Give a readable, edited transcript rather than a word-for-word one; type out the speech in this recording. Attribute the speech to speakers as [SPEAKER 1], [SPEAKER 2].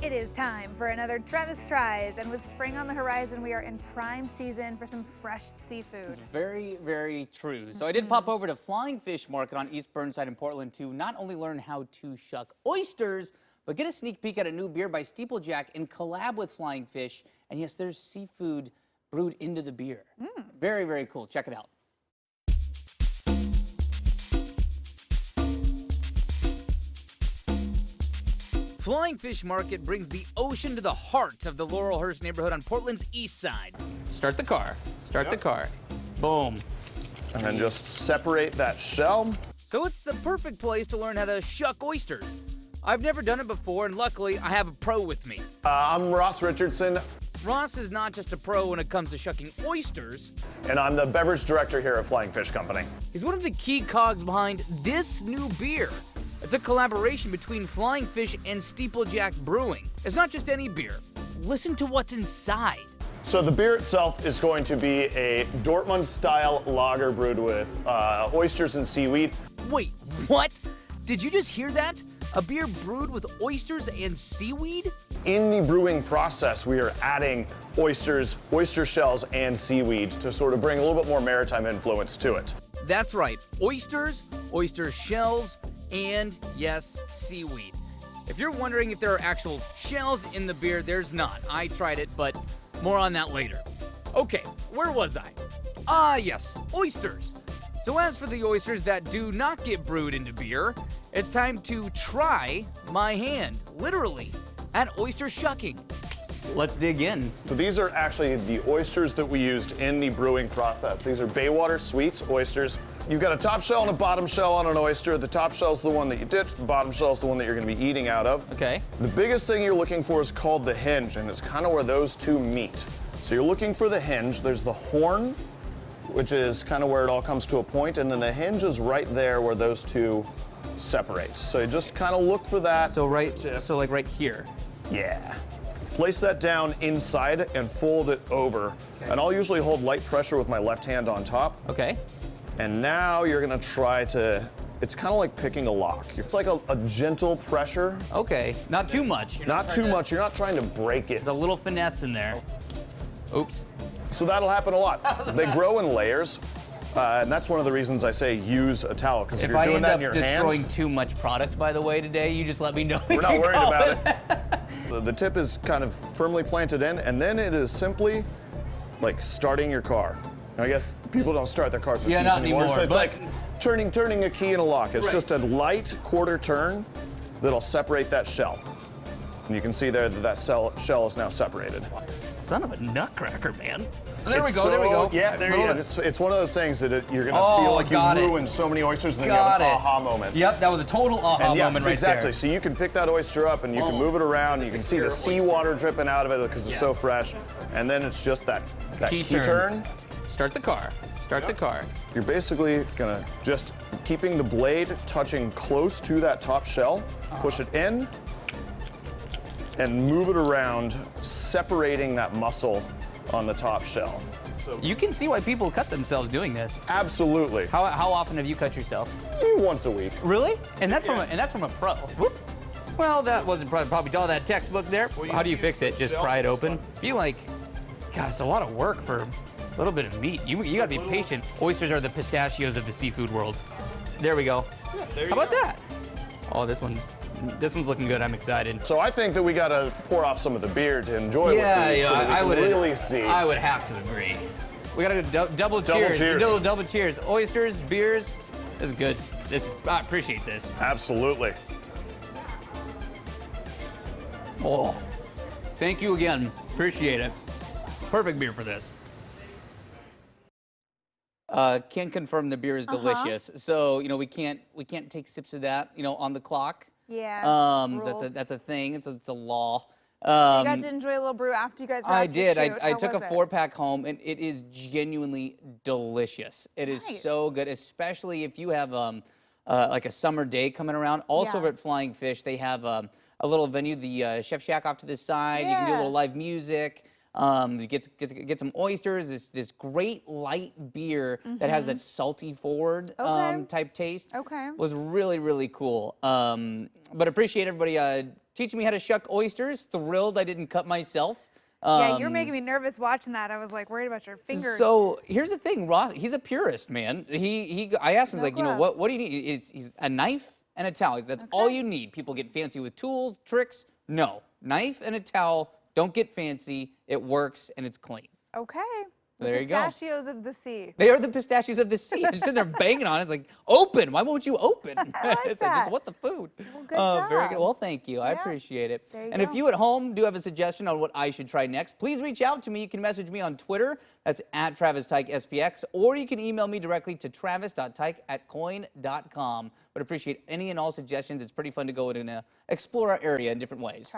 [SPEAKER 1] It is time for another Travis Tries, and with spring on the horizon, we are in prime season for some fresh seafood.
[SPEAKER 2] Very, very true. So I did pop over to Flying Fish Market on East Burnside in Portland to not only learn how to shuck oysters, but get a sneak peek at a new beer by Steeplejack in collab with Flying Fish. And yes, there's seafood brewed into the beer. Very, very cool. Check it out. Flying Fish Market brings the ocean to the heart of the Laurelhurst neighborhood on Portland's east side. Start the car. Start the car. Boom.
[SPEAKER 3] And then just separate that shell.
[SPEAKER 2] So it's the perfect place to learn how to shuck oysters. I've never done it before, and luckily I have a pro with me.
[SPEAKER 3] I'm Ross Richardson.
[SPEAKER 2] Ross is not just a pro when it comes to shucking oysters.
[SPEAKER 3] And I'm the beverage director here at Flying Fish Company.
[SPEAKER 2] He's one of the key cogs behind this new beer. It's a collaboration between Flying Fish and Steeplejack Brewing. It's not just any beer. Listen to what's inside.
[SPEAKER 3] So the beer itself is going to be a Dortmund-style lager brewed with oysters and seaweed.
[SPEAKER 2] Wait, what? Did you just hear that? A beer brewed with oysters and seaweed?
[SPEAKER 3] In the brewing process, we are adding oysters, oyster shells, and seaweed to sort of bring a little bit more maritime influence to it.
[SPEAKER 2] That's right, oysters, oyster shells, and yes, seaweed. If you're wondering if there are actual shells in the beer, there's not. I tried it, but more on that later. Okay, where was I? Ah, yes, oysters. So as for the oysters that do not get brewed into beer, it's time to try my hand, literally, at oyster shucking. Let's dig in.
[SPEAKER 3] So these are actually the oysters that we used in the brewing process. These are Baywater Sweets oysters. You've got a top shell and a bottom shell on an oyster. The top shell is the one that you ditch. The bottom shell is the one that you're going to be eating out of.
[SPEAKER 2] Okay.
[SPEAKER 3] The biggest thing you're looking for is called the hinge, and it's kind of where those two meet. So you're looking for the hinge. There's the horn, which is kind of where it all comes to a point, and then the hinge is right there where those two separate. So you just kind of look for that.
[SPEAKER 2] So like right here.
[SPEAKER 3] Yeah. Place that down inside and fold it over. Okay. And I'll usually hold light pressure with my left hand on top.
[SPEAKER 2] Okay.
[SPEAKER 3] And now you're gonna try to, it's kind of like picking a lock. It's like a gentle pressure.
[SPEAKER 2] Okay, not too much.
[SPEAKER 3] Not too much, you're not trying to break it.
[SPEAKER 2] There's a little finesse in there. Oops.
[SPEAKER 3] So that'll happen a lot. They grow in layers. And that's one of the reasons I say use a towel, because if you're doing that in your hand.
[SPEAKER 2] If I end up destroying too much product, by the way, today, you just let me know.
[SPEAKER 3] We're not worried about it. The tip is kind of firmly planted in, and then it is simply like starting your car. I guess people don't start their cars with keys anymore. So it's like turning a key in a lock. It's just a light quarter turn that'll separate that shell. And you can see there that that shell is now separated.
[SPEAKER 2] Son of a nutcracker, man.
[SPEAKER 3] There we go. Yeah, there you go. It's one of those things that you're going to feel like you've ruined so many oysters, and then you have an aha moment.
[SPEAKER 2] Yep, that was a total aha moment right there.
[SPEAKER 3] Exactly. So you can pick that oyster up and you can move it around. You can see the seawater dripping out of it because it's so fresh. And then it's just that key turn.
[SPEAKER 2] Start the car. Start the car.
[SPEAKER 3] You're basically going to just keeping the blade touching close to that top shell, push it in, and move it around, separating that muscle on the top shell.
[SPEAKER 2] So you can see why people cut themselves doing this.
[SPEAKER 3] Absolutely.
[SPEAKER 2] How often have you cut yourself?
[SPEAKER 3] Once a week.
[SPEAKER 2] Really? And that's from a pro. Whoop. Well, that wasn't probably all that textbook there. How do you fix it? Just pry it open? Be like, God, it's a lot of work for a little bit of meat. You gotta be patient. Oysters are the pistachios of the seafood world. There we go. How about that? Oh, this one's looking good. I'm excited.
[SPEAKER 3] So I think that we got to pour off some of the beer to enjoy with these so that we can really see.
[SPEAKER 2] I would have to agree. We got to double cheers. Double cheers. Oysters, beers. This is good. I appreciate this.
[SPEAKER 3] Absolutely.
[SPEAKER 2] Oh, thank you again. Appreciate it. Perfect beer for this. Can confirm the beer is delicious. So we can't take sips of that on the clock.
[SPEAKER 1] Yeah.
[SPEAKER 2] That's a thing. It's a law.
[SPEAKER 1] So you got to enjoy a little brew after you guys wrapped
[SPEAKER 2] I did.
[SPEAKER 1] your shoot.
[SPEAKER 2] I took a 4-pack home, and it is genuinely delicious. It is so good, especially if you have like a summer day coming around. Also over at Flying Fish, they have a little venue, the Chef Shack off to the side. You can do a little live music. Get some oysters. This great light beer that has that salty forward type taste.
[SPEAKER 1] Okay.
[SPEAKER 2] Was really, really cool. But appreciate everybody teaching me how to shuck oysters. Thrilled I didn't cut myself.
[SPEAKER 1] Yeah, you're making me nervous watching that. I was like worried about your fingers.
[SPEAKER 2] So here's the thing, Ross. He's a purist, man. I asked him, like, you know, what do you need? He's a knife and a towel. That's all you need. People get fancy with tools, tricks. No, knife and a towel. Don't get fancy. It works and it's clean.
[SPEAKER 1] Okay.
[SPEAKER 2] There you go.
[SPEAKER 1] Pistachios of the sea.
[SPEAKER 2] They are the pistachios of the sea. I'm just sitting there banging on it. It's like, open. Why won't you open?
[SPEAKER 1] I like
[SPEAKER 2] It's
[SPEAKER 1] that.
[SPEAKER 2] like, just what the food?
[SPEAKER 1] Well, good job.
[SPEAKER 2] Very good. Well, thank you. I
[SPEAKER 1] Yeah.
[SPEAKER 2] appreciate it.
[SPEAKER 1] There you
[SPEAKER 2] And
[SPEAKER 1] go.
[SPEAKER 2] if you at home do have a suggestion on what I should try next, please reach out to me. You can message me on Twitter. That's @TravisTykeSPX. Or you can email me directly to travis.tyke@coin.com. But appreciate any and all suggestions. It's pretty fun to go in and explore our area in different ways.